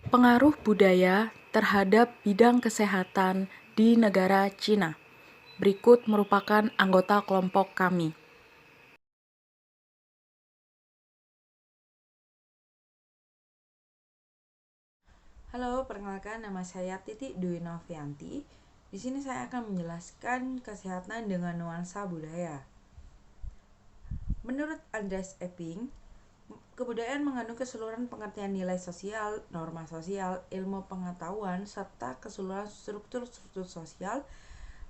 Pengaruh budaya terhadap bidang kesehatan di negara Cina. Berikut merupakan anggota kelompok kami. Halo, perkenalkan nama saya Titi Dwi Novianti. Di sini saya akan menjelaskan kesehatan dengan nuansa budaya. Menurut Andreas Epping, kebudayaan mengandung keseluruhan pengertian nilai sosial, norma sosial, ilmu pengetahuan, serta keseluruhan struktur-struktur sosial,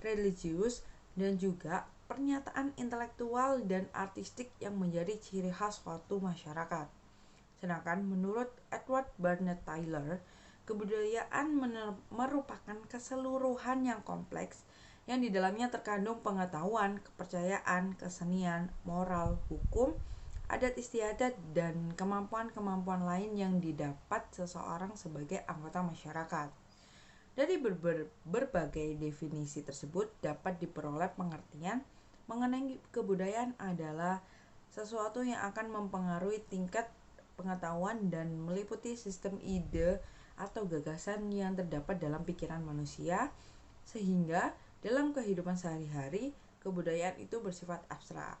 religius, dan juga pernyataan intelektual dan artistik yang menjadi ciri khas suatu masyarakat. Sedangkan menurut Edward Barnett Tyler, kebudayaan merupakan keseluruhan yang kompleks yang di dalamnya terkandung pengetahuan, kepercayaan, kesenian, moral, hukum, adat istiadat, dan kemampuan-kemampuan lain yang didapat seseorang sebagai anggota masyarakat. Dari berbagai definisi tersebut dapat diperoleh pengertian mengenai kebudayaan adalah sesuatu yang akan mempengaruhi tingkat pengetahuan dan meliputi sistem ide atau gagasan yang terdapat dalam pikiran manusia, sehingga dalam kehidupan sehari-hari kebudayaan itu bersifat abstrak.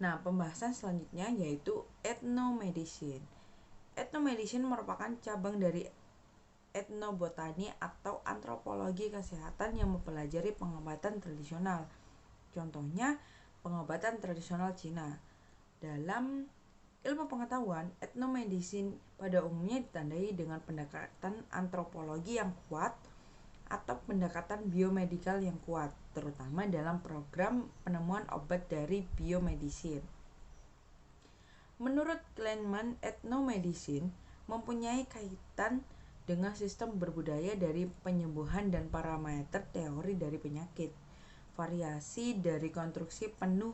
Nah, pembahasan selanjutnya yaitu ethnomedicine. Ethnomedicine merupakan cabang dari etnobotani atau antropologi kesehatan yang mempelajari pengobatan tradisional. Contohnya, pengobatan tradisional Cina. Dalam ilmu pengetahuan, etnomedicine pada umumnya ditandai dengan pendekatan antropologi yang kuat atau pendekatan biomedikal yang kuat, terutama dalam program penemuan obat dari biomedicine. Menurut Kleinman, etnomedicine mempunyai kaitan dengan sistem berbudaya dari penyembuhan dan parameter teori dari penyakit. Variasi dari konstruksi penuh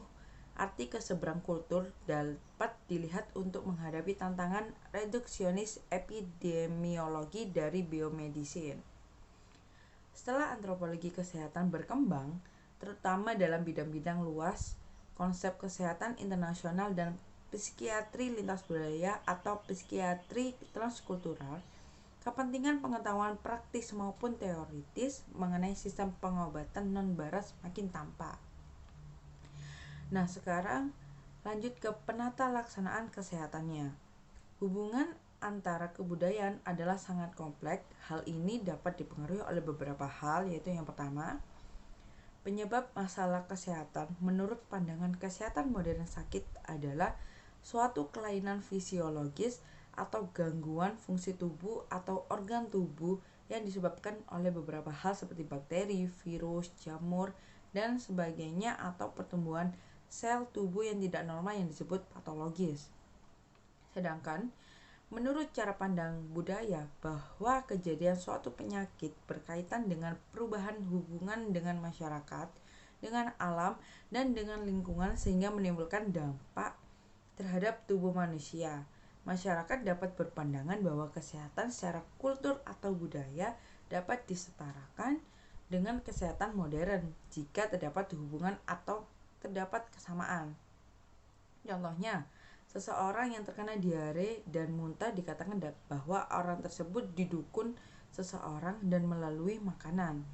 arti keseberang kultur dapat dilihat untuk menghadapi tantangan reduksionis epidemiologi dari biomedicine. Setelah antropologi kesehatan berkembang, terutama dalam bidang-bidang luas, konsep kesehatan internasional dan psikiatri lintas budaya atau psikiatri transkultural, kepentingan pengetahuan praktis maupun teoritis mengenai sistem pengobatan non-barat semakin tampak. Nah, sekarang lanjut ke penata laksanaan kesehatannya. Hubungan antara kebudayaan adalah sangat kompleks. Hal ini dapat dipengaruhi oleh beberapa hal, yaitu yang pertama, penyebab masalah kesehatan. Menurut pandangan kesehatan modern, sakit adalah suatu kelainan fisiologis atau gangguan fungsi tubuh atau organ tubuh yang disebabkan oleh beberapa hal seperti bakteri, virus, jamur, dan sebagainya atau pertumbuhan sel tubuh yang tidak normal yang disebut patologis. Sedangkan menurut cara pandang budaya bahwa kejadian suatu penyakit berkaitan dengan perubahan hubungan dengan masyarakat, dengan alam, dan dengan lingkungan sehingga menimbulkan dampak terhadap tubuh manusia. Masyarakat dapat berpandangan bahwa kesehatan secara kultur atau budaya dapat disetarakan dengan kesehatan modern jika terdapat hubungan atau terdapat kesamaan. Contohnya, seseorang yang terkena diare dan muntah dikatakan bahwa orang tersebut didukun seseorang dan melalui makanan.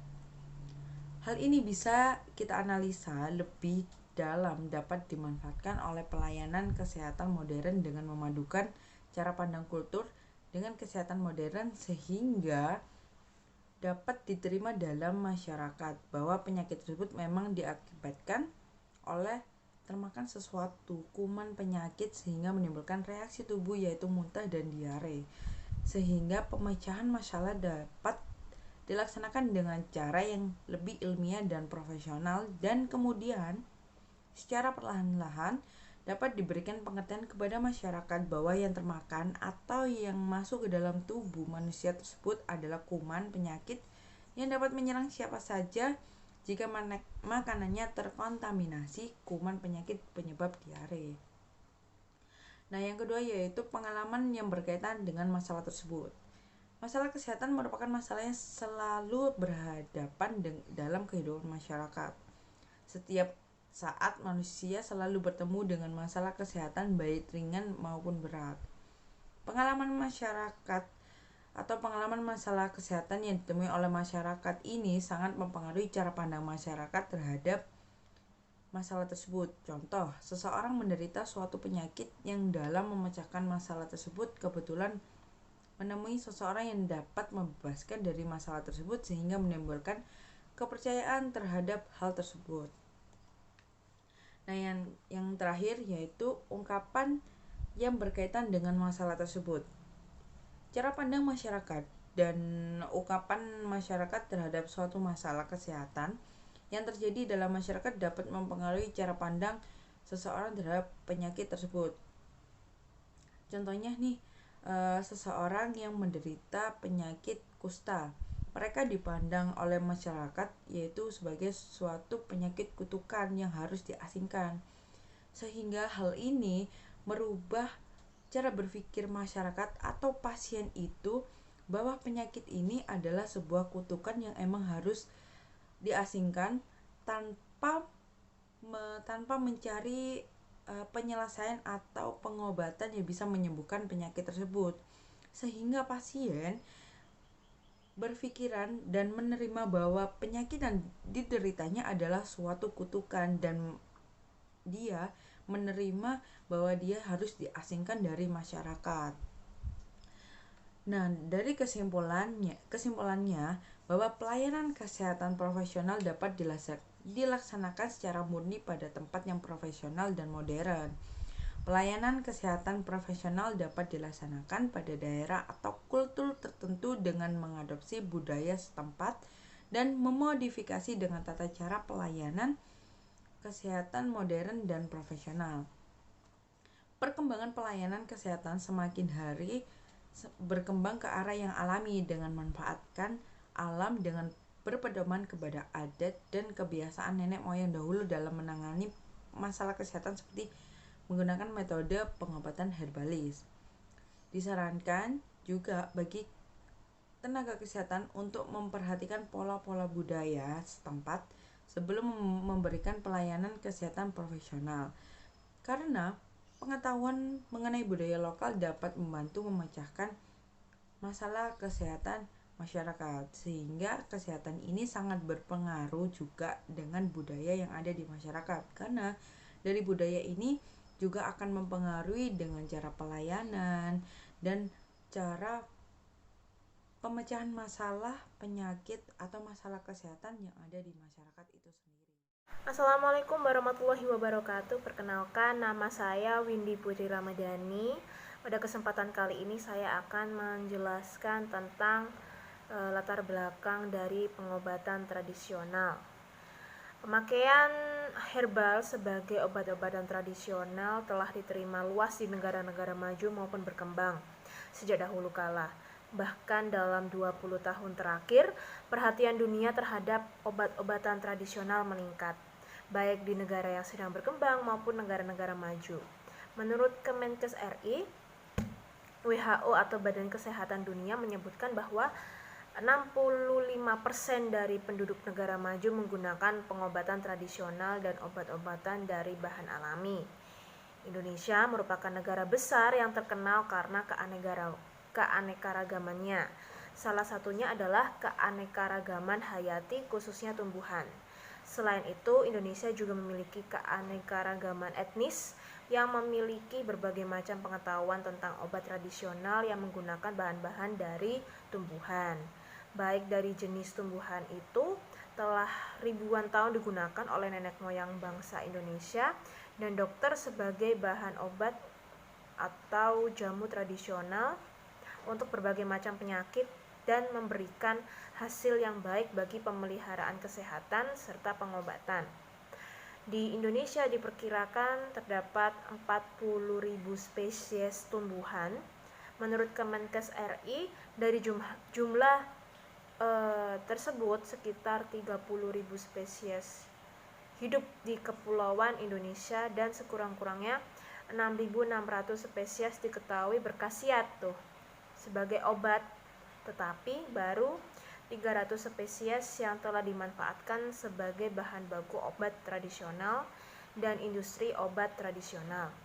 Hal ini bisa kita analisa lebih dalam dapat dimanfaatkan oleh pelayanan kesehatan modern dengan memadukan cara pandang kultur dengan kesehatan modern sehingga dapat diterima dalam masyarakat bahwa penyakit tersebut memang diakibatkan oleh termakan sesuatu kuman penyakit sehingga menimbulkan reaksi tubuh yaitu muntah dan diare, sehingga pemecahan masalah dapat dilaksanakan dengan cara yang lebih ilmiah dan profesional, dan kemudian secara perlahan-lahan dapat diberikan pengertian kepada masyarakat bahwa yang termakan atau yang masuk ke dalam tubuh manusia tersebut adalah kuman penyakit yang dapat menyerang siapa saja jika makanannya terkontaminasi kuman penyakit penyebab diare. Nah, yang kedua yaitu pengalaman yang berkaitan dengan masalah tersebut. Masalah kesehatan merupakan masalah yang selalu berhadapan dalam kehidupan masyarakat. Setiap saat manusia selalu bertemu dengan masalah kesehatan baik ringan maupun berat. Pengalaman masyarakat atau pengalaman masalah kesehatan yang ditemui oleh masyarakat ini sangat mempengaruhi cara pandang masyarakat terhadap masalah tersebut. Contoh, seseorang menderita suatu penyakit yang dalam memecahkan masalah tersebut kebetulan menemui seseorang yang dapat membebaskan dari masalah tersebut sehingga menimbulkan kepercayaan terhadap hal tersebut. Nah, yang terakhir yaitu ungkapan yang berkaitan dengan masalah tersebut. Cara pandang masyarakat dan ungkapan masyarakat terhadap suatu masalah kesehatan yang terjadi dalam masyarakat dapat mempengaruhi cara pandang seseorang terhadap penyakit tersebut. Contohnya nih, seseorang yang menderita penyakit kusta, mereka dipandang oleh masyarakat yaitu sebagai suatu penyakit kutukan yang harus diasingkan. Sehingga hal ini merubah cara berpikir masyarakat atau pasien itu bahwa penyakit ini adalah sebuah kutukan yang emang harus diasingkan tanpa mencari penyelesaian atau pengobatan yang bisa menyembuhkan penyakit tersebut. Sehingga pasien berpikiran dan menerima bahwa penyakit yang dideritanya adalah suatu kutukan dan dia menerima bahwa dia harus diasingkan dari masyarakat. Nah, dari kesimpulannya bahwa pelayanan kesehatan profesional dapat dilaksanakan secara murni pada tempat yang profesional dan modern. Pelayanan kesehatan profesional dapat dilaksanakan pada daerah atau kultur tertentu dengan mengadopsi budaya setempat dan memodifikasi dengan tata cara pelayanan kesehatan modern dan profesional. Perkembangan pelayanan kesehatan semakin hari berkembang ke arah yang alami dengan memanfaatkan alam dengan berpedoman kepada adat dan kebiasaan nenek moyang dahulu dalam menangani masalah kesehatan seperti menggunakan metode pengobatan herbalis. Disarankan juga bagi tenaga kesehatan untuk memperhatikan pola-pola budaya setempat sebelum memberikan pelayanan kesehatan profesional. Karena pengetahuan mengenai budaya lokal dapat membantu memecahkan masalah kesehatan masyarakat, sehingga kesehatan ini sangat berpengaruh juga dengan budaya yang ada di masyarakat. Karena dari budaya ini juga akan mempengaruhi dengan cara pelayanan dan cara pemecahan masalah penyakit atau masalah kesehatan yang ada di masyarakat itu sendiri. Assalamualaikum warahmatullahi wabarakatuh. Perkenalkan, nama saya Windy Putri Ramadhani. Pada kesempatan kali ini saya akan menjelaskan tentang latar belakang dari pengobatan tradisional. Pemakaian herbal sebagai obat-obatan tradisional telah diterima luas di negara-negara maju maupun berkembang sejak dahulu kala. Bahkan dalam 20 tahun terakhir, perhatian dunia terhadap obat-obatan tradisional meningkat, baik di negara yang sedang berkembang maupun negara-negara maju. Menurut Kemenkes RI, WHO atau Badan Kesehatan Dunia menyebutkan bahwa 65% dari penduduk negara maju menggunakan pengobatan tradisional dan obat-obatan dari bahan alami. Indonesia merupakan negara besar yang terkenal karena keanekaragamannya. Salah satunya adalah keanekaragaman hayati khususnya tumbuhan. Selain itu, Indonesia juga memiliki keanekaragaman etnis yang memiliki berbagai macam pengetahuan tentang obat tradisional yang menggunakan bahan-bahan dari tumbuhan. Baik dari jenis tumbuhan itu telah ribuan tahun digunakan oleh nenek moyang bangsa Indonesia dan dokter sebagai bahan obat atau jamu tradisional untuk berbagai macam penyakit dan memberikan hasil yang baik bagi pemeliharaan kesehatan serta pengobatan. Di Indonesia diperkirakan terdapat 40.000 spesies tumbuhan. Menurut Kemenkes RI, dari jumlah tersebut sekitar 30.000 spesies hidup di kepulauan Indonesia dan sekurang-kurangnya 6.600 spesies diketahui berkhasiat sebagai obat, tetapi baru 300 spesies yang telah dimanfaatkan sebagai bahan baku obat tradisional dan industri obat tradisional.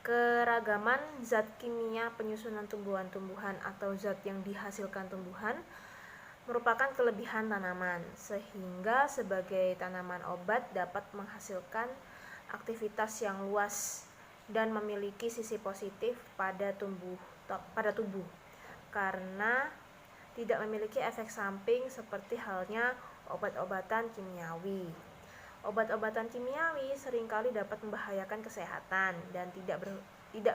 Keragaman zat kimia penyusunan tumbuhan-tumbuhan atau zat yang dihasilkan tumbuhan merupakan kelebihan tanaman, sehingga sebagai tanaman obat dapat menghasilkan aktivitas yang luas dan memiliki sisi positif pada tubuh karena tidak memiliki efek samping seperti halnya obat-obatan kimiawi. Obat-obatan kimiawi seringkali dapat membahayakan kesehatan dan tidak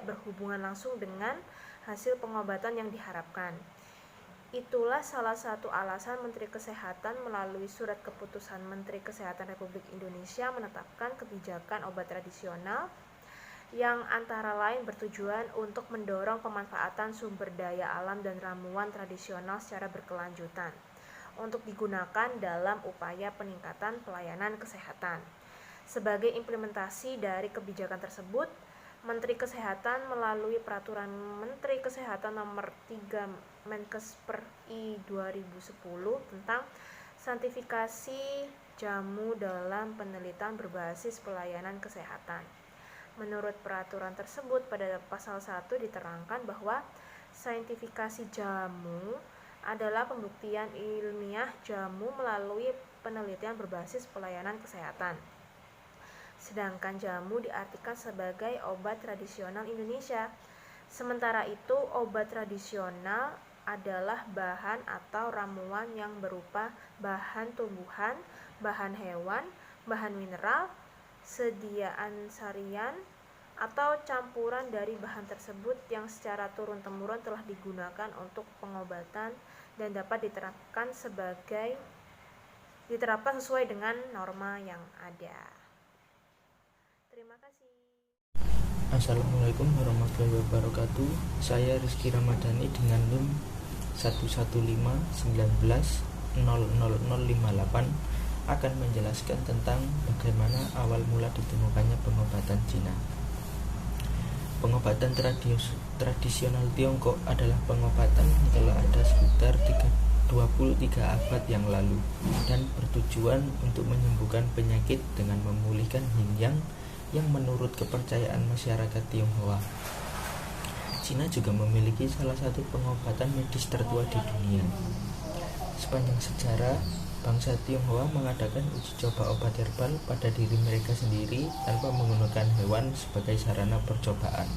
berhubungan langsung dengan hasil pengobatan yang diharapkan. Itulah salah satu alasan Menteri Kesehatan melalui Surat Keputusan Menteri Kesehatan Republik Indonesia menetapkan kebijakan obat tradisional yang antara lain bertujuan untuk mendorong pemanfaatan sumber daya alam dan ramuan tradisional secara berkelanjutan untuk digunakan dalam upaya peningkatan pelayanan kesehatan. Sebagai implementasi dari kebijakan tersebut, Menteri Kesehatan melalui Peraturan Menteri Kesehatan Nomor 3 Menkes per I 2010 tentang sertifikasi jamu dalam penelitian berbasis pelayanan kesehatan. Menurut peraturan tersebut, pada pasal 1 diterangkan bahwa sertifikasi jamu adalah pembuktian ilmiah jamu melalui penelitian berbasis pelayanan kesehatan. Sedangkan jamu diartikan sebagai obat tradisional Indonesia. Sementara itu, obat tradisional adalah bahan atau ramuan yang berupa bahan tumbuhan, bahan hewan, bahan mineral, sediaan sarian, atau campuran dari bahan tersebut yang secara turun-temurun telah digunakan untuk pengobatan dan dapat diterapkan sesuai dengan norma yang ada. Terima kasih. Assalamualaikum warahmatullahi wabarakatuh. Saya Rizky Ramadhani dengan NIM 11519000058 akan menjelaskan tentang bagaimana awal mula ditemukannya pengobatan Cina. Pengobatan tradisional Tiongkok adalah pengobatan yang telah ada sekitar 23 abad yang lalu dan bertujuan untuk menyembuhkan penyakit dengan memulihkan yin yang menurut kepercayaan masyarakat Tionghoa. Cina juga memiliki salah satu pengobatan medis tertua di dunia. Sepanjang sejarah, bangsa Tionghoa mengadakan uji coba obat herbal pada diri mereka sendiri tanpa menggunakan hewan sebagai sarana percobaan.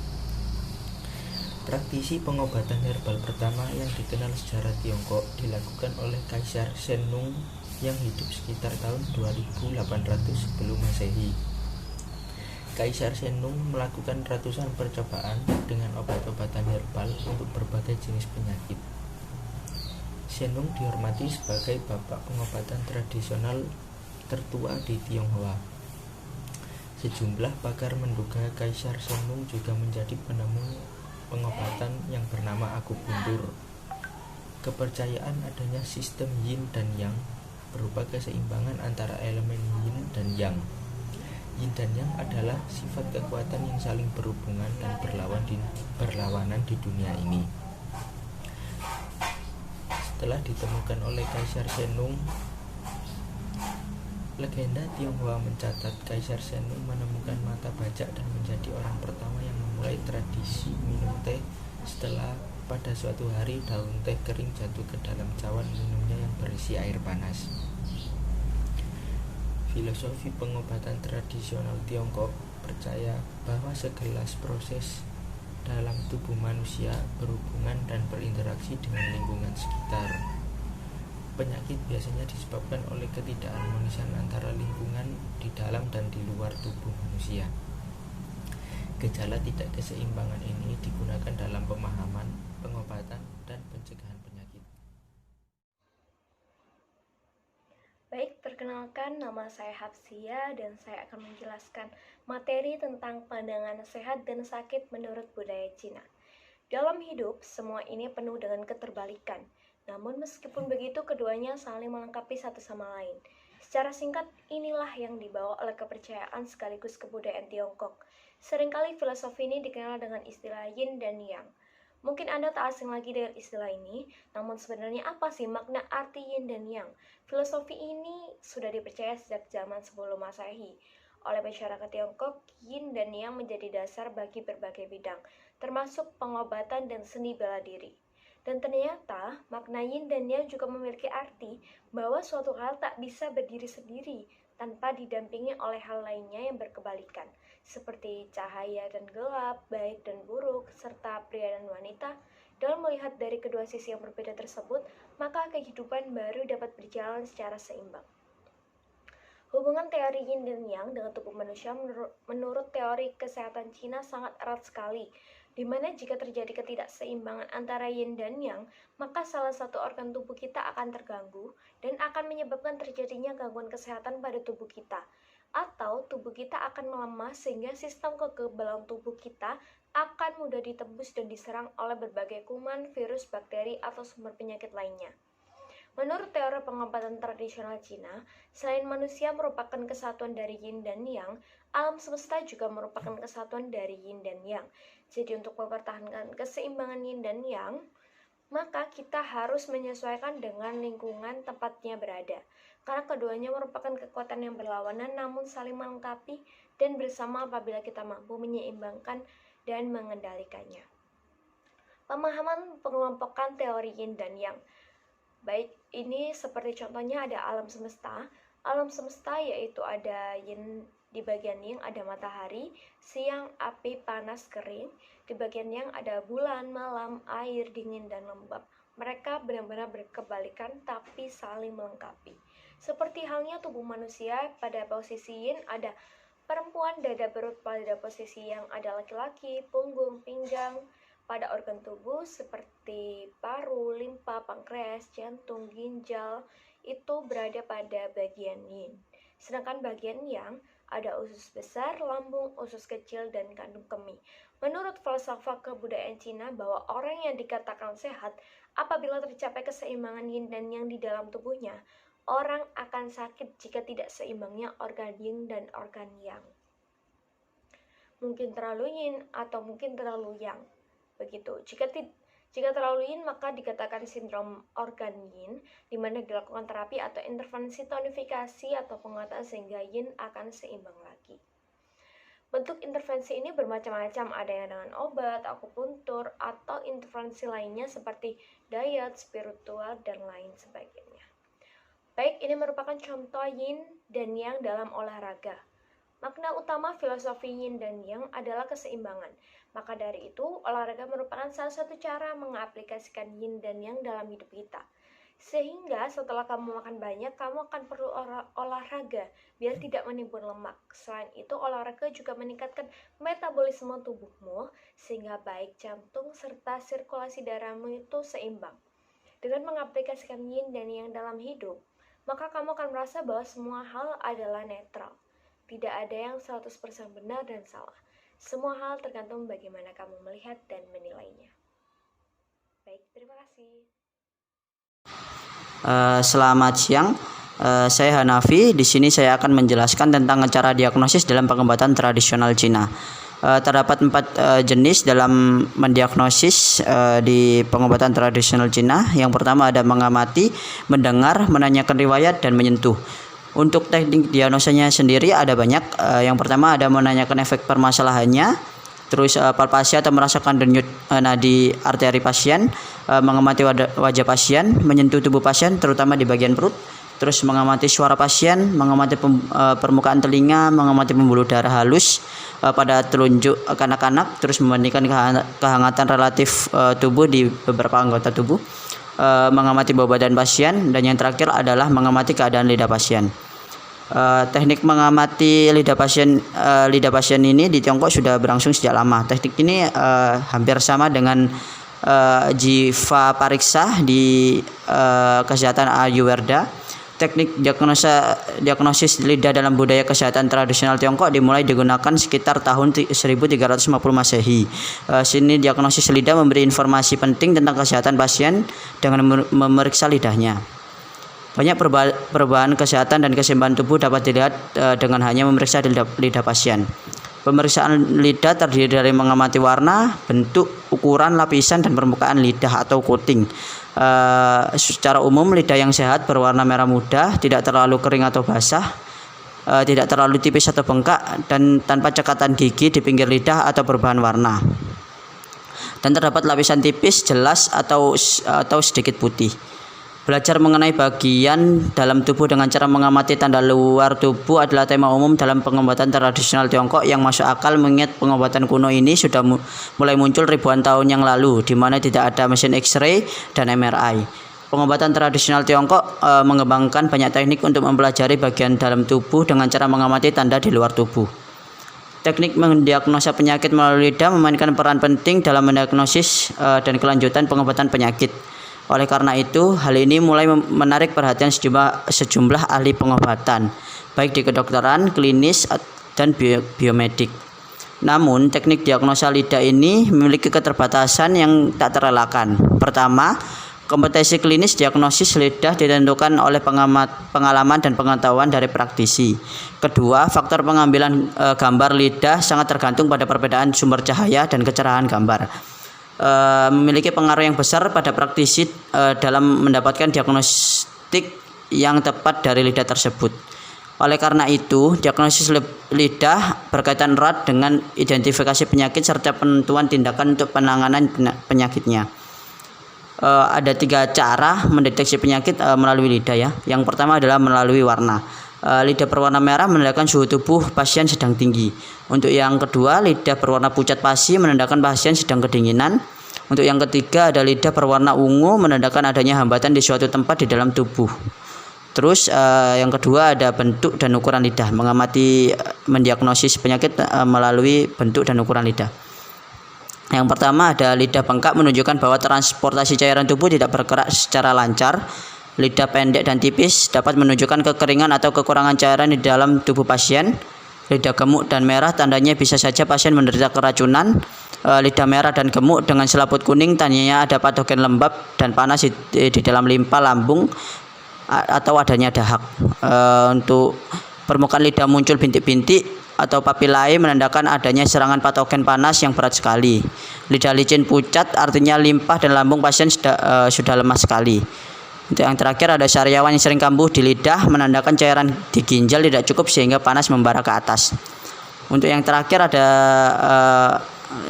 Praktisi pengobatan herbal pertama yang dikenal sejarah Tiongkok dilakukan oleh Kaisar Shenung yang hidup sekitar tahun 2800 sebelum Masehi. Kaisar Shenung melakukan ratusan percobaan dengan obat-obatan herbal untuk berbagai jenis penyakit. Shenung dihormati sebagai bapak pengobatan tradisional tertua di Tionghoa. Sejumlah pakar menduga Kaisar Shenung juga menjadi penemu pengobatan yang bernama akupuntur. Kepercayaan adanya sistem yin dan yang berupa keseimbangan antara elemen yin dan yang. Yin dan yang adalah sifat kekuatan yang saling berhubungan dan berlawanan di dunia ini. Setelah ditemukan oleh Kaisar Shenung, legenda Tionghoa mencatat Kaisar Shenung menemukan mata bajak dan menjadi orang pertama yang memulai tradisi minum teh setelah pada suatu hari daun teh kering jatuh ke dalam cawan minumnya yang berisi air panas. Filosofi pengobatan tradisional Tiongkok percaya bahwa segelas proses dalam tubuh manusia berhubungan dan berinteraksi dengan lingkungan sekitar. Penyakit biasanya disebabkan oleh ketidakharmonisan antara lingkungan di dalam dan di luar tubuh manusia. Gejala tidak keseimbangan ini digunakan dalam pemahaman, pengobatan, dan pencegahan penyakit. Baik, perkenalkan nama saya Hafsia dan saya akan menjelaskan materi tentang pandangan sehat dan sakit menurut budaya Cina. Dalam hidup, semua ini penuh dengan keterbalikan. Namun meskipun begitu, keduanya saling melengkapi satu sama lain. Secara singkat, inilah yang dibawa oleh kepercayaan sekaligus kebudayaan Tiongkok. Seringkali filosofi ini dikenal dengan istilah yin dan yang. Mungkin Anda tak asing lagi dengan istilah ini, namun sebenarnya apa sih makna arti yin dan yang? Filosofi ini sudah dipercaya sejak zaman sebelum Masehi. Oleh masyarakat Tiongkok, yin dan yang menjadi dasar bagi berbagai bidang, termasuk pengobatan dan seni bela diri. Dan ternyata, makna yin dan yang juga memiliki arti bahwa suatu hal tak bisa berdiri sendiri tanpa didampingi oleh hal lainnya yang berkebalikan, seperti cahaya dan gelap, baik dan buruk, serta pria dan wanita. Dalam melihat dari kedua sisi yang berbeda tersebut, maka kehidupan baru dapat berjalan secara seimbang. Hubungan teori yin dan yang dengan tubuh manusia menurut teori kesehatan Cina sangat erat sekali, di mana jika terjadi ketidakseimbangan antara yin dan yang, maka salah satu organ tubuh kita akan terganggu dan akan menyebabkan terjadinya gangguan kesehatan pada tubuh kita. Atau tubuh kita akan melemah sehingga sistem kekebalan tubuh kita akan mudah ditembus dan diserang oleh berbagai kuman, virus, bakteri, atau sumber penyakit lainnya. Menurut teori pengobatan tradisional Cina, selain manusia merupakan kesatuan dari yin dan yang, alam semesta juga merupakan kesatuan dari yin dan yang. Jadi untuk mempertahankan keseimbangan yin dan yang, maka kita harus menyesuaikan dengan lingkungan tempatnya berada. Karena keduanya merupakan kekuatan yang berlawanan namun saling melengkapi dan bersama apabila kita mampu menyeimbangkan dan mengendalikannya. Pemahaman pengelompokan teori yin dan yang. Baik, ini seperti contohnya ada alam semesta. Alam semesta yaitu ada yin, di bagian yang ada matahari, siang, api, panas, kering. Di bagian yang ada bulan, malam, air, dingin, dan lembab. Mereka benar-benar berkebalikan tapi saling melengkapi. Seperti halnya tubuh manusia, pada posisi yin ada perempuan, dada, perut. Pada posisi yang ada laki-laki, punggung, pinggang. Pada organ tubuh seperti paru, limpa, pankreas, jantung, ginjal itu berada pada bagian yin. Sedangkan bagian yang ada usus besar, lambung, usus kecil, dan kandung kemih. Menurut falsafah kebudayaan Cina bahwa orang yang dikatakan sehat apabila tercapai keseimbangan yin dan yang di dalam tubuhnya, orang akan sakit jika tidak seimbangnya organ yin dan organ yang. Mungkin terlalu yin atau mungkin terlalu yang. Begitu. Jika terlalu yin maka dikatakan sindrom organ yin, di mana dilakukan terapi atau intervensi tonifikasi atau penguatan sehingga yin akan seimbang lagi. Bentuk intervensi ini bermacam-macam, ada yang dengan obat, akupuntur, atau intervensi lainnya seperti diet, spiritual, dan lain sebagainya. Baik, ini merupakan contoh yin dan yang dalam olahraga. Makna utama filosofi yin dan yang adalah keseimbangan. Maka dari itu, olahraga merupakan salah satu cara mengaplikasikan yin dan yang dalam hidup kita. Sehingga setelah kamu makan banyak, kamu akan perlu olahraga biar tidak menimbun lemak. Selain itu, olahraga juga meningkatkan metabolisme tubuhmu sehingga baik jantung serta sirkulasi darahmu itu seimbang. Dengan mengaplikasikan yin dan yang dalam hidup, maka kamu akan merasa bahwa semua hal adalah netral. Tidak ada yang 100% benar dan salah. Semua hal tergantung bagaimana kamu melihat dan menilainya. Baik, terima kasih. Selamat siang, saya Hanafi. Di sini saya akan menjelaskan tentang cara diagnosis dalam pengobatan tradisional Cina. Terdapat 4 jenis dalam mendiagnosis di pengobatan tradisional Cina. Yang pertama ada mengamati, mendengar, menanyakan riwayat, dan menyentuh. Untuk teknik diagnosanya sendiri ada banyak. Yang pertama ada menanyakan efek permasalahannya, terus palpasi atau merasakan denyut nadi arteri pasien, mengamati wajah pasien, menyentuh tubuh pasien terutama di bagian perut, terus mengamati suara pasien, mengamati permukaan telinga, mengamati pembuluh darah halus pada telunjuk kanak-kanak, terus membandingkan kehangatan relatif tubuh di beberapa anggota tubuh, mengamati bau badan pasien, dan yang terakhir adalah mengamati keadaan lidah pasien. Teknik mengamati lidah pasien ini di Tiongkok sudah berlangsung sejak lama. Teknik ini hampir sama dengan Jiva Pariksa di kesehatan Ayurveda. Teknik diagnosis lidah dalam budaya kesehatan tradisional Tiongkok dimulai digunakan sekitar tahun 1350 Masehi. Sini diagnosis lidah memberi informasi penting tentang kesehatan pasien dengan memeriksa lidahnya. Banyak perubahan kesehatan dan keseimbangan tubuh dapat dilihat dengan hanya memeriksa lidah pasien. Pemeriksaan lidah terdiri dari mengamati warna, bentuk, ukuran, lapisan, dan permukaan lidah atau coating. Secara umum lidah yang sehat berwarna merah muda, tidak terlalu kering atau basah. tidak terlalu tipis atau bengkak, dan tanpa cekatan gigi di pinggir lidah atau berbahan warna. Dan terdapat lapisan tipis, jelas atau sedikit putih. Belajar mengenai bagian dalam tubuh dengan cara mengamati tanda luar tubuh adalah tema umum dalam pengobatan tradisional Tiongkok yang masuk akal mengingat pengobatan kuno ini sudah mulai muncul ribuan tahun yang lalu, di mana tidak ada mesin X-ray dan MRI. Pengobatan tradisional Tiongkok mengembangkan banyak teknik untuk mempelajari bagian dalam tubuh dengan cara mengamati tanda di luar tubuh. Teknik mendiagnosa penyakit melalui lidah memainkan peran penting dalam mendiagnosis dan kelanjutan pengobatan penyakit. Oleh karena itu, hal ini mulai menarik perhatian sejumlah ahli pengobatan, baik di kedokteran, klinis, dan biomedik. Namun, teknik diagnosa lidah ini memiliki keterbatasan yang tak terelakkan. Pertama, kompetensi klinis diagnosis lidah ditentukan oleh pengalaman dan pengetahuan dari praktisi. Kedua, faktor pengambilan gambar lidah sangat tergantung pada perbedaan sumber cahaya dan kecerahan gambar. Memiliki pengaruh yang besar pada praktisi dalam mendapatkan diagnostik yang tepat dari lidah tersebut. Oleh karena itu, diagnosis lidah berkaitan erat dengan identifikasi penyakit serta penentuan tindakan untuk penanganan penyakitnya. Ada 3 cara mendeteksi penyakit melalui lidah ya. Yang pertama adalah melalui warna. Lidah berwarna merah menandakan suhu tubuh pasien sedang tinggi. Untuk yang kedua, lidah berwarna pucat pasi menandakan pasien sedang kedinginan. Untuk yang ketiga, ada lidah berwarna ungu menandakan adanya hambatan di suatu tempat di dalam tubuh. Terus yang kedua ada bentuk dan ukuran lidah, mendiagnosis penyakit melalui bentuk dan ukuran lidah. Yang pertama ada lidah bengkak menunjukkan bahwa transportasi cairan tubuh tidak bergerak secara lancar. Lidah pendek dan tipis dapat menunjukkan kekeringan atau kekurangan cairan di dalam tubuh pasien. Lidah gemuk dan merah tandanya bisa saja pasien menderita keracunan. Lidah merah dan gemuk dengan selaput kuning tandanya ada patogen lembab dan panas di dalam limpa lambung atau adanya dahak. Untuk permukaan lidah muncul bintik-bintik atau papilae menandakan adanya serangan patogen panas yang berat sekali. Lidah licin pucat artinya limpa dan lambung pasien sudah lemah sekali. Untuk yang terakhir ada sariawan yang sering kambuh di lidah menandakan cairan di ginjal tidak cukup sehingga panas membara ke atas. Untuk yang terakhir ada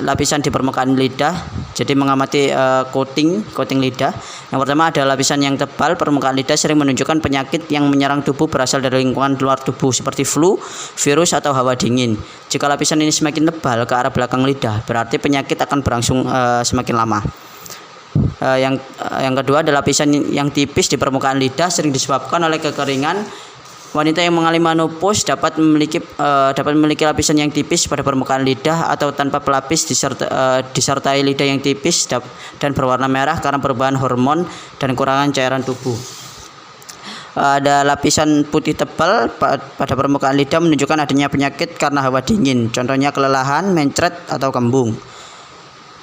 lapisan di permukaan lidah, jadi mengamati coating lidah. Yang pertama ada lapisan yang tebal. Permukaan lidah sering menunjukkan penyakit yang menyerang tubuh berasal dari lingkungan luar tubuh seperti flu, virus atau hawa dingin. Jika lapisan ini semakin tebal ke arah belakang lidah, berarti penyakit akan berlangsung semakin lama. Yang kedua adalah lapisan yang tipis di permukaan lidah sering disebabkan oleh kekeringan. Wanita yang mengalami menopause dapat memiliki lapisan yang tipis pada permukaan lidah atau tanpa pelapis disertai lidah yang tipis dan berwarna merah karena perubahan hormon dan kurangan cairan tubuh. Ada lapisan putih tebal pada permukaan lidah menunjukkan adanya penyakit karena hawa dingin, contohnya kelelahan, mencret atau kembung.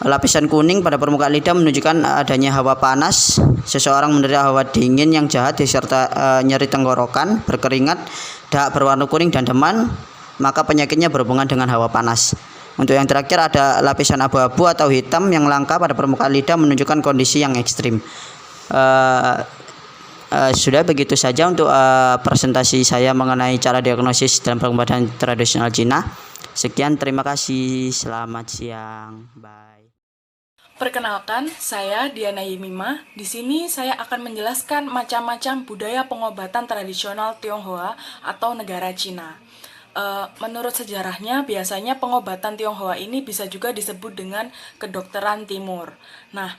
Lapisan kuning pada permukaan lidah menunjukkan adanya hawa panas. Seseorang menderita hawa dingin yang jahat diserta nyeri tenggorokan, berkeringat, dahak berwarna kuning dan demam, maka penyakitnya berhubungan dengan hawa panas. Untuk yang terakhir ada lapisan abu-abu atau hitam yang langka pada permukaan lidah menunjukkan kondisi yang ekstrim. Sudah begitu saja untuk presentasi saya mengenai cara diagnosis dalam pengobatan tradisional Cina. Sekian, terima kasih. Selamat siang. Bye. Perkenalkan, saya Diana Yimima. Di sini saya akan menjelaskan macam-macam budaya pengobatan tradisional Tionghoa atau negara Cina. Menurut sejarahnya, biasanya pengobatan Tionghoa ini bisa juga disebut dengan kedokteran timur. Nah,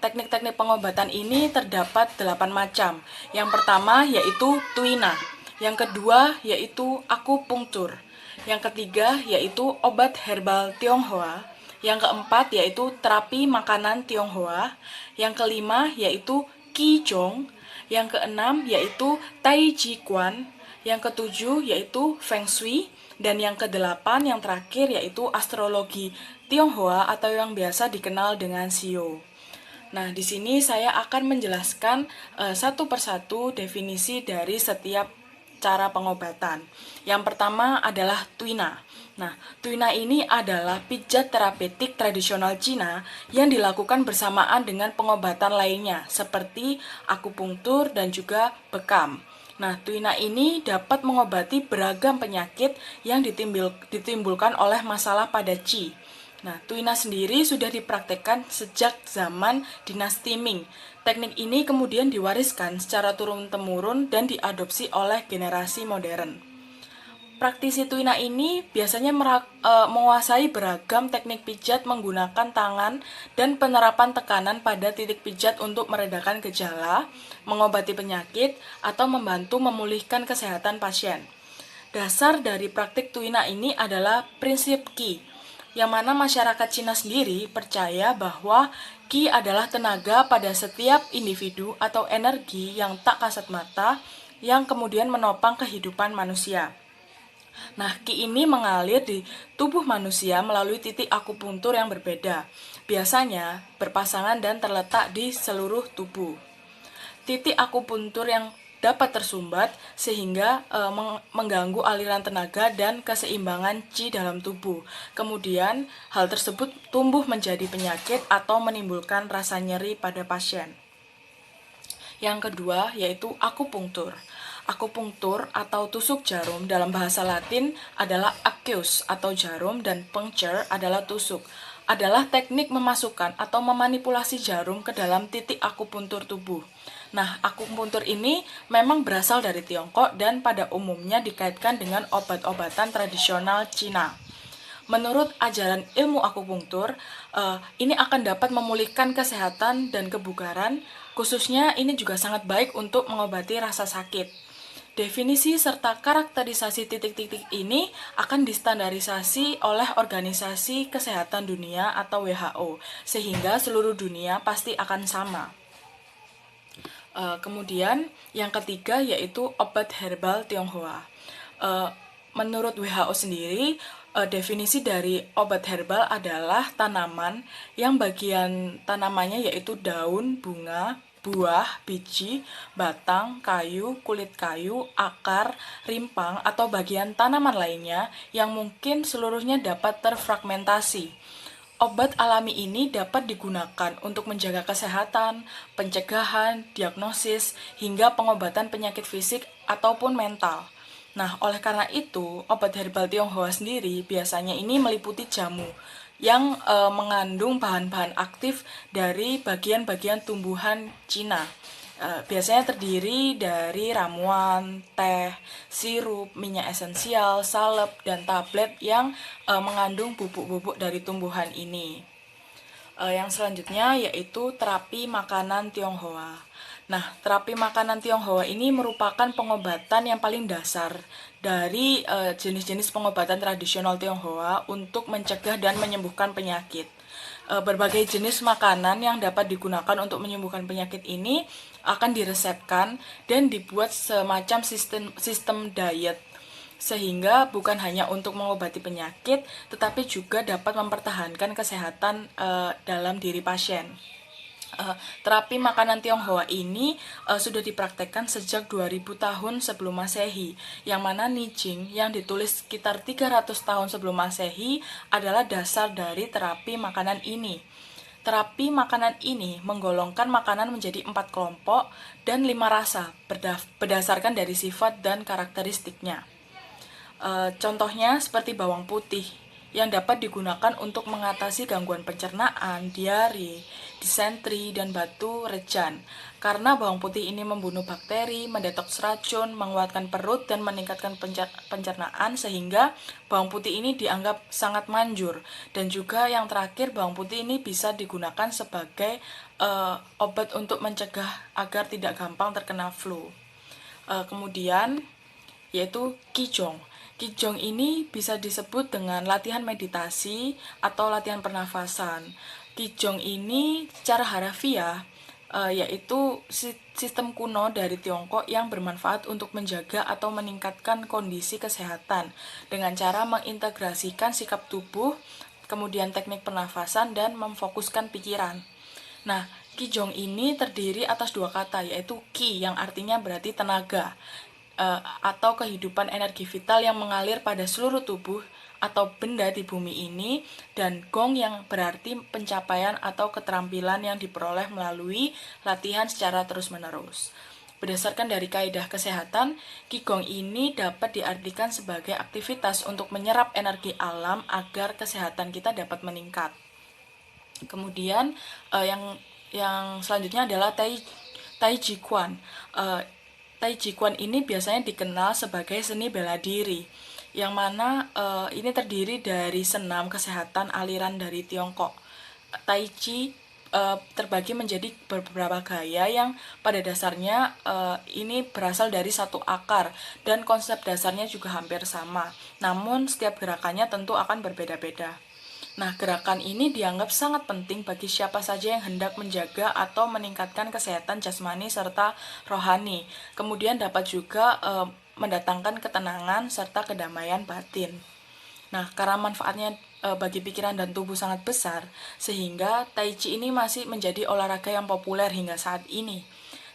teknik-teknik pengobatan ini terdapat 8 macam. Yang pertama yaitu tuina, yang kedua yaitu akupunktur, yang ketiga yaitu obat herbal Tionghoa, yang keempat yaitu terapi makanan Tionghoa, yang kelima yaitu Qigong, yang keenam yaitu Tai Chi Quan, yang ketujuh yaitu Feng Shui, dan yang kedelapan yang terakhir yaitu astrologi Tionghoa atau yang biasa dikenal dengan Shio. Nah, di sini saya akan menjelaskan satu persatu definisi dari setiap cara pengobatan. Yang pertama adalah tuina. Nah, tuina ini adalah pijat terapeutik tradisional Cina yang dilakukan bersamaan dengan pengobatan lainnya seperti akupunktur dan juga bekam. Nah, tuina ini dapat mengobati beragam penyakit yang ditimbulkan oleh masalah pada qi. Nah, tuina sendiri sudah dipraktekkan sejak zaman dinasti Ming. Teknik ini kemudian diwariskan secara turun-temurun dan diadopsi oleh generasi modern. Praktisi tuina ini biasanya menguasai beragam teknik pijat menggunakan tangan dan penerapan tekanan pada titik pijat untuk meredakan gejala, mengobati penyakit, atau membantu memulihkan kesehatan pasien. Dasar dari praktik tuina ini adalah prinsip Qi, yang mana masyarakat Cina sendiri percaya bahwa Qi adalah tenaga pada setiap individu atau energi yang tak kasat mata yang kemudian menopang kehidupan manusia. Nah, Qi ini mengalir di tubuh manusia melalui titik akupuntur yang berbeda, biasanya berpasangan dan terletak di seluruh tubuh. Titik akupuntur yang dapat tersumbat sehingga mengganggu aliran tenaga dan keseimbangan qi dalam tubuh. Kemudian, hal tersebut tumbuh menjadi penyakit atau menimbulkan rasa nyeri pada pasien. Yang kedua yaitu akupunktur. Akupunktur atau tusuk jarum dalam bahasa Latin adalah acus atau jarum dan puncture adalah tusuk. Adalah teknik memasukkan atau memanipulasi jarum ke dalam titik akupuntur tubuh. Nah, akupuntur ini memang berasal dari Tiongkok dan pada umumnya dikaitkan dengan obat-obatan tradisional Cina. Menurut ajaran ilmu akupunktur, ini akan dapat memulihkan kesehatan dan kebugaran, khususnya ini juga sangat baik untuk mengobati rasa sakit. Definisi serta karakterisasi titik-titik ini akan distandarisasi oleh Organisasi Kesehatan Dunia atau WHO, sehingga seluruh dunia pasti akan sama. Kemudian yang ketiga yaitu obat herbal Tionghoa. Menurut WHO sendiri, definisi dari obat herbal adalah tanaman yang bagian tanamannya yaitu daun, bunga, buah, biji, batang, kayu, kulit kayu, akar, rimpang, atau bagian tanaman lainnya yang mungkin seluruhnya dapat terfragmentasi. Obat alami ini dapat digunakan untuk menjaga kesehatan, pencegahan, diagnosis, hingga pengobatan penyakit fisik ataupun mental. Nah, oleh karena itu, obat herbal Tionghoa sendiri biasanya ini meliputi jamu yang mengandung bahan-bahan aktif dari bagian-bagian tumbuhan Cina. Biasanya terdiri dari ramuan, teh, sirup, minyak esensial, salep, dan tablet yang mengandung bubuk-bubuk dari tumbuhan ini. Yang selanjutnya yaitu terapi makanan Tionghoa. Nah, terapi makanan Tionghoa ini merupakan pengobatan yang paling dasar dari jenis-jenis pengobatan tradisional Tionghoa untuk mencegah dan menyembuhkan penyakit. Berbagai jenis makanan yang dapat digunakan untuk menyembuhkan penyakit ini akan diresepkan dan dibuat semacam sistem diet, sehingga bukan hanya untuk mengobati penyakit, tetapi juga dapat mempertahankan kesehatan dalam diri pasien. Terapi makanan Tionghoa ini sudah dipraktekkan sejak 2000 tahun sebelum Masehi, yang mana Nijing yang ditulis sekitar 300 tahun sebelum Masehi adalah dasar dari terapi makanan ini. Terapi makanan ini menggolongkan makanan menjadi 4 kelompok dan 5 rasa berdasarkan dari sifat dan karakteristiknya. Contohnya seperti bawang putih yang dapat digunakan untuk mengatasi gangguan pencernaan, diare, disentri, dan batu rejan. Karena bawang putih ini membunuh bakteri, mendetoks racun, menguatkan perut, dan meningkatkan pencernaan, sehingga bawang putih ini dianggap sangat manjur. Dan juga yang terakhir, bawang putih ini bisa digunakan sebagai obat untuk mencegah agar tidak gampang terkena flu. Kemudian yaitu Qigong. Qigong ini bisa disebut dengan latihan meditasi atau latihan pernafasan. Qigong ini secara harafiah yaitu sistem kuno dari Tiongkok yang bermanfaat untuk menjaga atau meningkatkan kondisi kesehatan dengan cara mengintegrasikan sikap tubuh, kemudian teknik pernafasan, dan memfokuskan pikiran. Nah, Qigong ini terdiri atas 2 kata, yaitu Qi yang artinya berarti tenaga, atau kehidupan energi vital yang mengalir pada seluruh tubuh atau benda di bumi ini, dan Gong yang berarti pencapaian atau keterampilan yang diperoleh melalui latihan secara terus-menerus. Berdasarkan dari kaidah kesehatan, Qigong ini dapat diartikan sebagai aktivitas untuk menyerap energi alam agar kesehatan kita dapat meningkat. Kemudian yang selanjutnya adalah Tai Chi Quan. Tai Chi Quan ini biasanya dikenal sebagai seni bela diri, yang mana ini terdiri dari senam kesehatan aliran dari Tiongkok. Tai Chi terbagi menjadi beberapa gaya yang pada dasarnya ini berasal dari satu akar dan konsep dasarnya juga hampir sama. Namun setiap gerakannya tentu akan berbeda-beda. Nah, gerakan ini dianggap sangat penting bagi siapa saja yang hendak menjaga atau meningkatkan kesehatan jasmani serta rohani. Kemudian dapat juga mendatangkan ketenangan serta kedamaian batin. Nah, karena manfaatnya bagi pikiran dan tubuh sangat besar, sehingga Tai Chi ini masih menjadi olahraga yang populer hingga saat ini.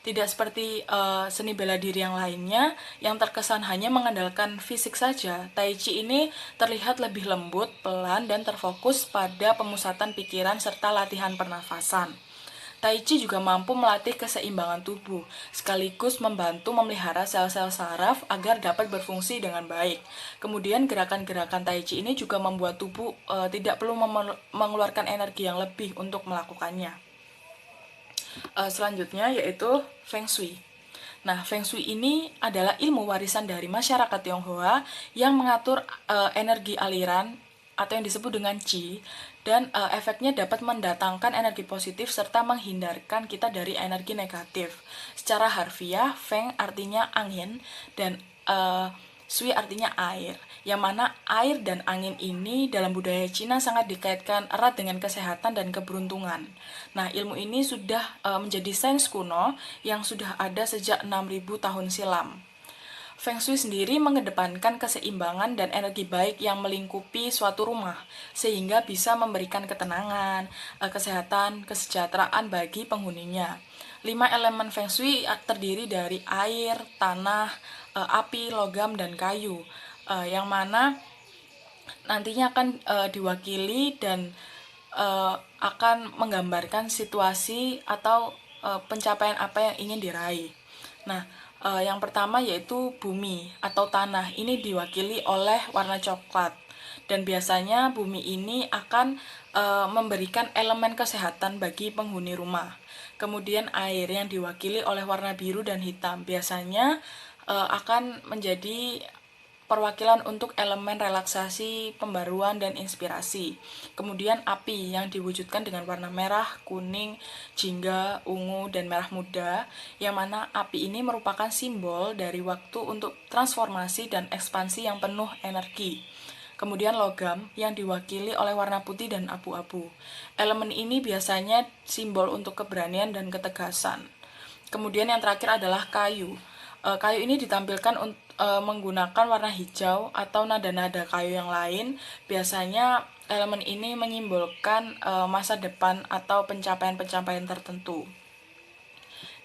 Tidak seperti seni bela diri yang lainnya yang terkesan hanya mengandalkan fisik saja, Tai Chi ini terlihat lebih lembut, pelan, dan terfokus pada pemusatan pikiran serta latihan pernafasan. Tai Chi juga mampu melatih keseimbangan tubuh, sekaligus membantu memelihara sel-sel saraf agar dapat berfungsi dengan baik. Kemudian gerakan-gerakan Tai Chi ini juga membuat tubuh tidak perlu mengeluarkan energi yang lebih untuk melakukannya. Selanjutnya yaitu Feng Shui. Nah, Feng Shui ini adalah ilmu warisan dari masyarakat Tionghoa yang mengatur energi aliran atau yang disebut dengan Qi, dan efeknya dapat mendatangkan energi positif serta menghindarkan kita dari energi negatif. Secara harfiah, Feng artinya angin dan Shui artinya air, yang mana air dan angin ini dalam budaya Cina sangat dikaitkan erat dengan kesehatan dan keberuntungan. Nah, ilmu ini sudah menjadi sains kuno yang sudah ada sejak 6.000 tahun silam. Feng Shui sendiri mengedepankan keseimbangan dan energi baik yang melingkupi suatu rumah, sehingga bisa memberikan ketenangan, kesehatan, kesejahteraan bagi penghuninya. 5 elemen Feng Shui terdiri dari air, tanah, api, logam, dan kayu, yang mana nantinya akan diwakili dan akan menggambarkan situasi atau pencapaian apa yang ingin diraih. Nah, yang pertama yaitu bumi atau tanah. Ini diwakili oleh warna coklat. Dan biasanya bumi ini akan memberikan elemen kesehatan bagi penghuni rumah. Kemudian air yang diwakili oleh warna biru dan hitam. Biasanya akan menjadi perwakilan untuk elemen relaksasi, pembaruan, dan inspirasi. Kemudian api yang diwujudkan dengan warna merah, kuning, jingga, ungu, dan merah muda, yang mana api ini merupakan simbol dari waktu untuk transformasi dan ekspansi yang penuh energi. Kemudian logam yang diwakili oleh warna putih dan abu-abu. Elemen ini biasanya simbol untuk keberanian dan ketegasan. Kemudian yang terakhir adalah kayu. Kayu ini ditampilkan menggunakan warna hijau atau nada-nada kayu yang lain. Biasanya elemen ini menyimbolkan masa depan atau pencapaian-pencapaian tertentu.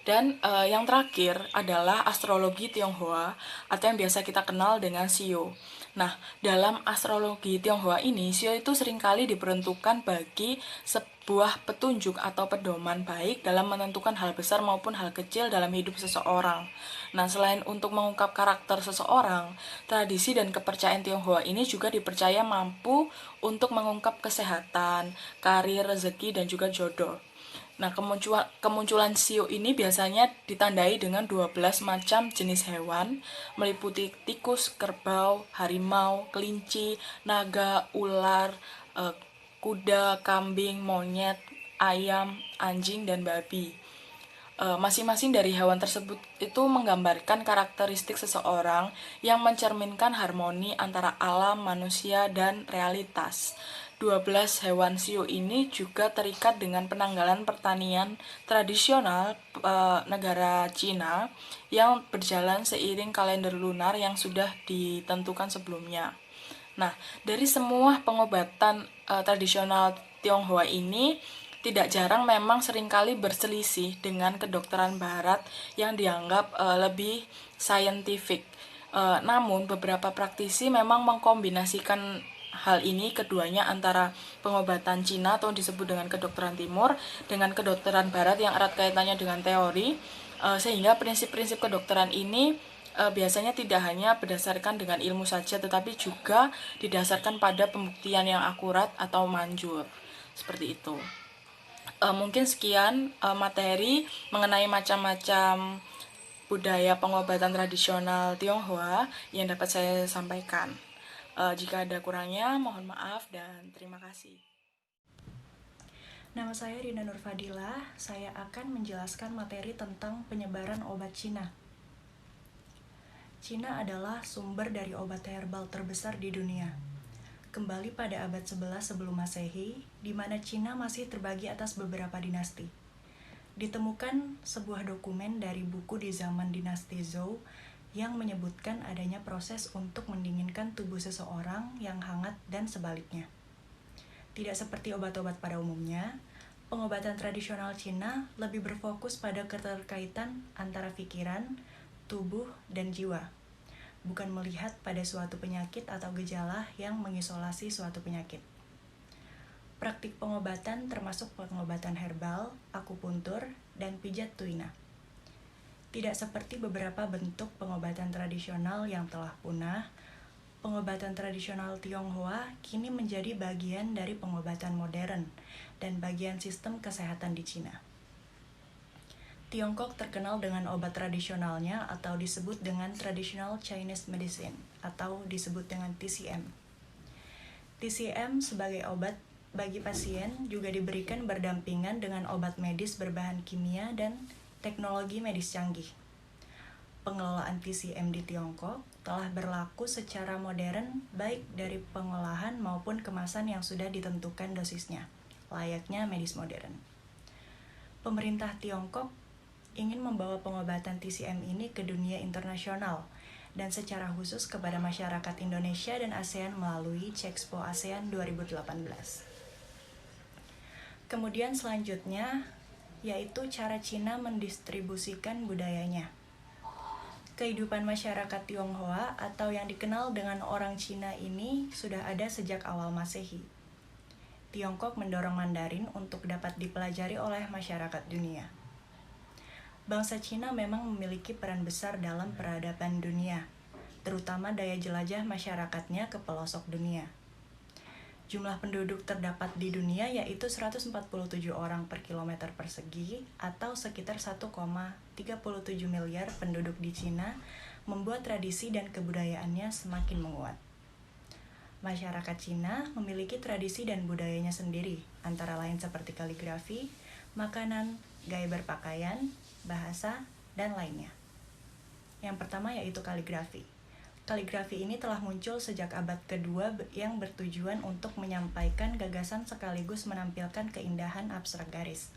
Dan yang terakhir adalah astrologi Tionghoa atau yang biasa kita kenal dengan Shio. Nah, dalam astrologi Tionghoa ini, Shio itu seringkali diperuntukkan bagi sebuah petunjuk atau pedoman baik dalam menentukan hal besar maupun hal kecil dalam hidup seseorang. Nah, selain untuk mengungkap karakter seseorang, tradisi dan kepercayaan Tionghoa ini juga dipercaya mampu untuk mengungkap kesehatan, karir, rezeki, dan juga jodoh. Nah, kemunculan Shio ini biasanya ditandai dengan 12 macam jenis hewan, meliputi tikus, kerbau, harimau, kelinci, naga, ular, kuda, kambing, monyet, ayam, anjing, dan babi. Masing-masing dari hewan tersebut itu menggambarkan karakteristik seseorang yang mencerminkan harmoni antara alam, manusia, dan realitas. 12 hewan Shio ini juga terikat dengan penanggalan pertanian tradisional negara Cina yang berjalan seiring kalender lunar yang sudah ditentukan sebelumnya. Nah, dari semua pengobatan tradisional Tionghoa ini, tidak jarang memang seringkali berselisih dengan kedokteran barat yang dianggap lebih saintifik. Namun, beberapa praktisi memang mengkombinasikan hal ini keduanya antara pengobatan Cina atau disebut dengan kedokteran timur dengan kedokteran barat yang erat kaitannya dengan teori. Sehingga prinsip-prinsip kedokteran ini biasanya tidak hanya berdasarkan dengan ilmu saja, tetapi juga didasarkan pada pembuktian yang akurat atau manjur. Seperti itu. Mungkin sekian materi mengenai macam-macam budaya pengobatan tradisional Tionghoa yang dapat saya sampaikan. Jika ada kurangnya, mohon maaf dan terima kasih. Nama saya Rina Nurfadilah, saya akan menjelaskan materi tentang penyebaran obat Cina. Cina adalah sumber dari obat herbal terbesar di dunia. Kembali pada abad 11 sebelum Masehi, di mana Cina masih terbagi atas beberapa dinasti. Ditemukan sebuah dokumen dari buku di zaman dinasti Zhou yang menyebutkan adanya proses untuk mendinginkan tubuh seseorang yang hangat dan sebaliknya. Tidak seperti obat-obat pada umumnya, pengobatan tradisional Cina lebih berfokus pada keterkaitan antara pikiran, tubuh, dan jiwa, bukan melihat pada suatu penyakit atau gejala yang mengisolasi suatu penyakit. Praktik pengobatan termasuk pengobatan herbal, akupuntur, dan pijat tuina. Tidak seperti beberapa bentuk pengobatan tradisional yang telah punah, pengobatan tradisional Tionghoa kini menjadi bagian dari pengobatan modern dan bagian sistem kesehatan di Cina. Tiongkok terkenal dengan obat tradisionalnya atau disebut dengan Traditional Chinese Medicine atau disebut dengan TCM. TCM sebagai obat bagi pasien juga diberikan berdampingan dengan obat medis berbahan kimia dan teknologi medis canggih. Pengelolaan TCM di Tiongkok telah berlaku secara modern baik dari pengolahan maupun kemasan yang sudah ditentukan dosisnya, layaknya medis modern. Pemerintah Tiongkok ingin membawa pengobatan TCM ini ke dunia internasional dan secara khusus kepada masyarakat Indonesia dan ASEAN melalui Cexpo ASEAN 2018. Kemudian selanjutnya, yaitu cara Cina mendistribusikan budayanya. Kehidupan masyarakat Tionghoa atau yang dikenal dengan orang Cina ini sudah ada sejak awal Masehi. Tiongkok mendorong Mandarin untuk dapat dipelajari oleh masyarakat dunia. Bangsa Cina memang memiliki peran besar dalam peradaban dunia, terutama daya jelajah masyarakatnya ke pelosok dunia. Jumlah penduduk terdapat di dunia yaitu 147 orang per kilometer persegi atau sekitar 1,37 miliar penduduk di Cina, membuat tradisi dan kebudayaannya semakin menguat. Masyarakat Cina memiliki tradisi dan budayanya sendiri, antara lain seperti kaligrafi, makanan, gaya berpakaian, bahasa, dan lainnya. Yang pertama yaitu kaligrafi. Kaligrafi ini telah muncul sejak abad kedua yang bertujuan untuk menyampaikan gagasan sekaligus menampilkan keindahan abstrak garis.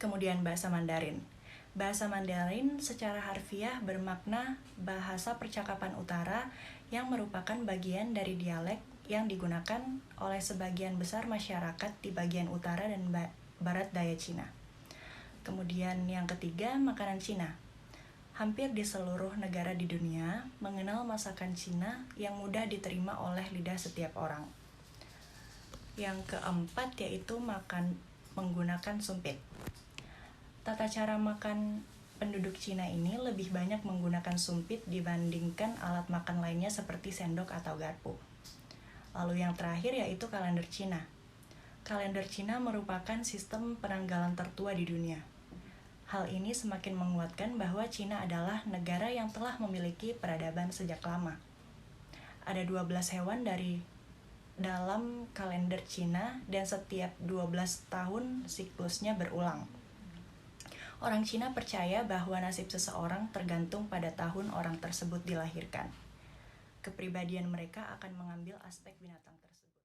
Kemudian bahasa Mandarin. Bahasa Mandarin secara harfiah bermakna bahasa percakapan utara yang merupakan bagian dari dialek yang digunakan oleh sebagian besar masyarakat di bagian utara dan barat daya Cina. Kemudian yang ketiga, makanan Cina. Hampir di seluruh negara di dunia mengenal masakan Cina yang mudah diterima oleh lidah setiap orang. Yang keempat yaitu makan menggunakan sumpit. Tata cara makan penduduk Cina ini lebih banyak menggunakan sumpit dibandingkan alat makan lainnya seperti sendok atau garpu. Lalu yang terakhir yaitu kalender Cina. Kalender Cina merupakan sistem penanggalan tertua di dunia. Hal ini semakin menguatkan bahwa Cina adalah negara yang telah memiliki peradaban sejak lama. Ada 12 hewan dalam kalender Cina dan setiap 12 tahun siklusnya berulang. Orang Cina percaya bahwa nasib seseorang tergantung pada tahun orang tersebut dilahirkan. Kepribadian mereka akan mengambil aspek binatang tersebut.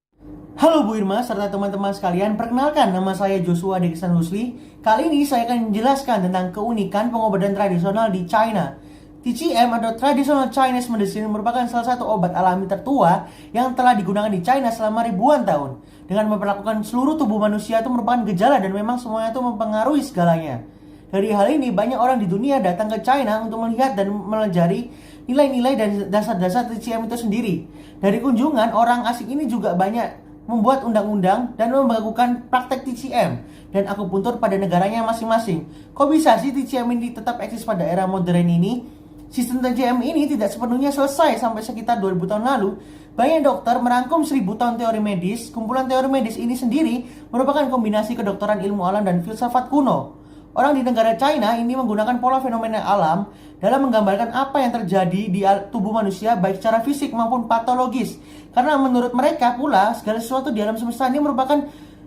Halo Bu Irma serta teman-teman sekalian, perkenalkan nama saya Joshua Deksan Husli. Kali ini saya akan menjelaskan tentang keunikan pengobatan tradisional di China. TCM atau Traditional Chinese Medicine merupakan salah satu obat alami tertua yang telah digunakan di China selama ribuan tahun. Dengan memperlakukan seluruh tubuh manusia itu merupakan gejala dan memang semuanya itu mempengaruhi segalanya. Dari hal ini banyak orang di dunia datang ke China untuk melihat dan melajari nilai-nilai dan dasar-dasar TCM itu sendiri. Dari kunjungan, orang asing ini juga banyak membuat undang-undang dan melakukan praktek TCM dan akupuntur pada negaranya masing-masing. Kok bisa sih TCM ini tetap eksis pada era modern ini? Sistem TCM ini tidak sepenuhnya selesai sampai sekitar 2000 tahun lalu. Banyak dokter merangkum 1000 tahun teori medis. Kumpulan teori medis ini sendiri merupakan kombinasi kedokteran ilmu alam dan filsafat kuno. Orang di negara China ini menggunakan pola fenomena alam dalam menggambarkan apa yang terjadi di tubuh manusia baik secara fisik maupun patologis. Karena menurut mereka pula segala sesuatu di alam semesta ini merupakan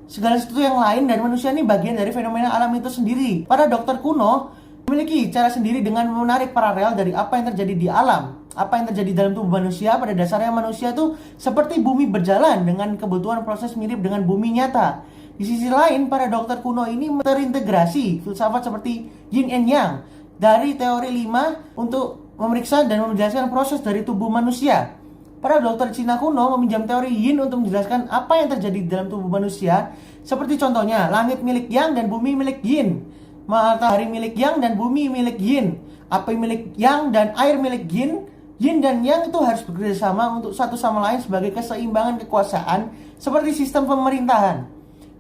segala sesuatu yang lain dan manusia ini bagian dari fenomena alam itu sendiri. Para dokter kuno memiliki cara sendiri dengan menarik paralel dari apa yang terjadi di alam. Apa yang terjadi dalam tubuh manusia, pada dasarnya manusia itu seperti bumi berjalan dengan kebutuhan proses mirip dengan bumi nyata. Di sisi lain, para dokter kuno ini terintegrasi filsafat seperti yin and yang dari teori 5 untuk memeriksa dan menjelaskan proses dari tubuh manusia. Para dokter Cina kuno meminjam teori yin untuk menjelaskan apa yang terjadi di dalam tubuh manusia, seperti contohnya langit milik yang dan bumi milik yin, matahari milik yang dan bumi milik yin, api milik yang dan air milik yin. Yin dan yang itu harus bekerja sama untuk satu sama lain sebagai keseimbangan kekuasaan seperti sistem pemerintahan.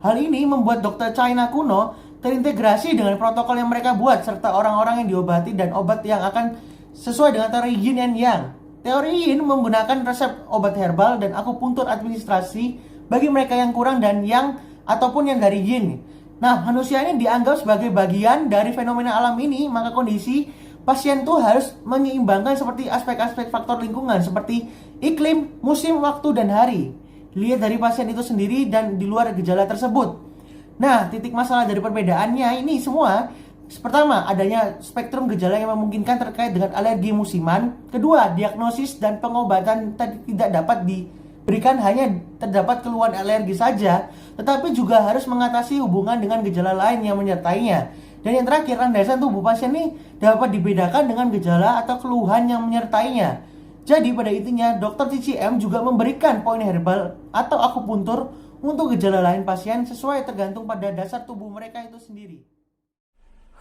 Hal ini membuat dokter China kuno terintegrasi dengan protokol yang mereka buat serta orang-orang yang diobati dan obat yang akan sesuai dengan teori yin and yang. Teori yin menggunakan resep obat herbal dan akupuntur administrasi bagi mereka yang kurang dan yang ataupun yang dari yin. Nah, manusia ini dianggap sebagai bagian dari fenomena alam ini, maka kondisi pasien tuh harus menyeimbangkan seperti aspek-aspek faktor lingkungan seperti iklim, musim, waktu, dan hari. Dilihat dari pasien itu sendiri dan di luar gejala tersebut. Nah, titik masalah dari perbedaannya ini semua, pertama, adanya spektrum gejala yang memungkinkan terkait dengan alergi musiman. Kedua, diagnosis dan pengobatan tidak dapat diberikan hanya terdapat keluhan alergi saja, tetapi juga harus mengatasi hubungan dengan gejala lain yang menyertainya. Dan yang terakhir, landasan tubuh pasien ini dapat dibedakan dengan gejala atau keluhan yang menyertainya. Jadi pada intinya, dokter TCM juga memberikan poin herbal atau akupuntur untuk gejala lain pasien sesuai tergantung pada dasar tubuh mereka itu sendiri.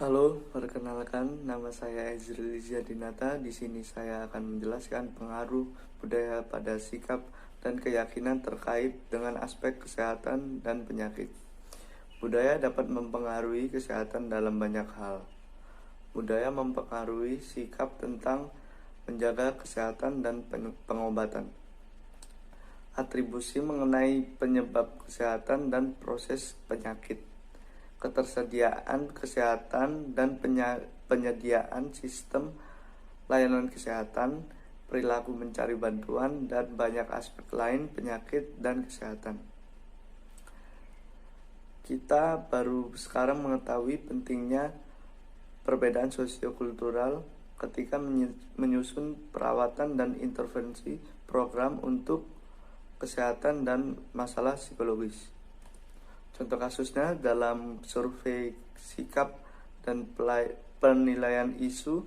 Halo, perkenalkan nama saya Ezril Dinata. Di sini saya akan menjelaskan pengaruh budaya pada sikap dan keyakinan terkait dengan aspek kesehatan dan penyakit. Budaya dapat mempengaruhi kesehatan dalam banyak hal. Budaya mempengaruhi sikap tentang menjaga kesehatan dan pengobatan. Atribusi mengenai penyebab kesehatan dan proses penyakit. Ketersediaan kesehatan dan penyediaan sistem layanan kesehatan, perilaku mencari bantuan, dan banyak aspek lain penyakit dan kesehatan. Kita baru sekarang mengetahui pentingnya perbedaan sosiokultural ketika menyusun perawatan dan intervensi program untuk kesehatan dan masalah psikologis. Contoh kasusnya dalam survei sikap dan penilaian isu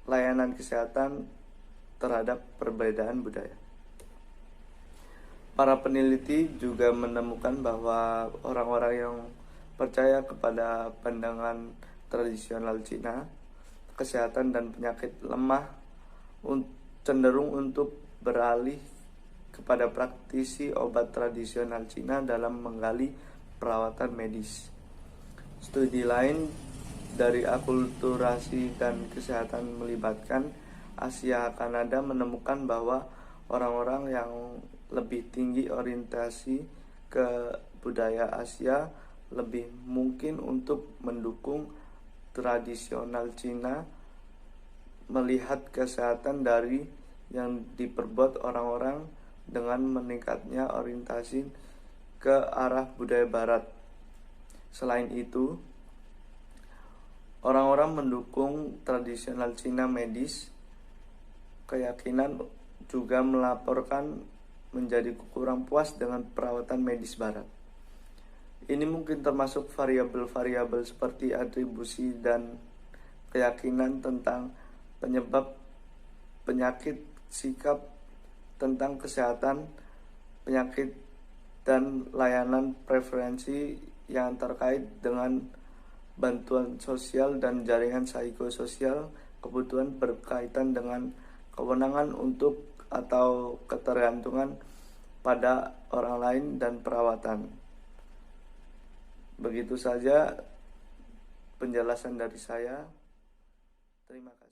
layanan kesehatan terhadap perbedaan budaya. Para peneliti juga menemukan bahwa orang-orang yang percaya kepada pandangan tradisional Cina, kesehatan dan penyakit lemah cenderung untuk beralih kepada praktisi obat tradisional Cina dalam menggali perawatan medis. Studi lain dari akulturasi dan kesehatan melibatkan Asia Kanada menemukan bahwa orang-orang yang lebih tinggi orientasi ke budaya Asia lebih mungkin untuk mendukung tradisional Cina, melihat kesehatan dari yang diperbuat orang-orang dengan meningkatnya orientasi ke arah budaya barat. Selain itu, orang-orang mendukung tradisional Cina medis, keyakinan juga melaporkan menjadi kurang puas dengan perawatan medis barat. Ini mungkin termasuk variabel-variabel seperti atribusi dan keyakinan tentang penyebab penyakit, sikap tentang kesehatan, penyakit, dan layanan preferensi yang terkait dengan bantuan sosial dan jaringan psikososial, kebutuhan berkaitan dengan kewenangan untuk atau ketergantungan pada orang lain dan perawatan. Begitu saja penjelasan dari saya. Terima kasih.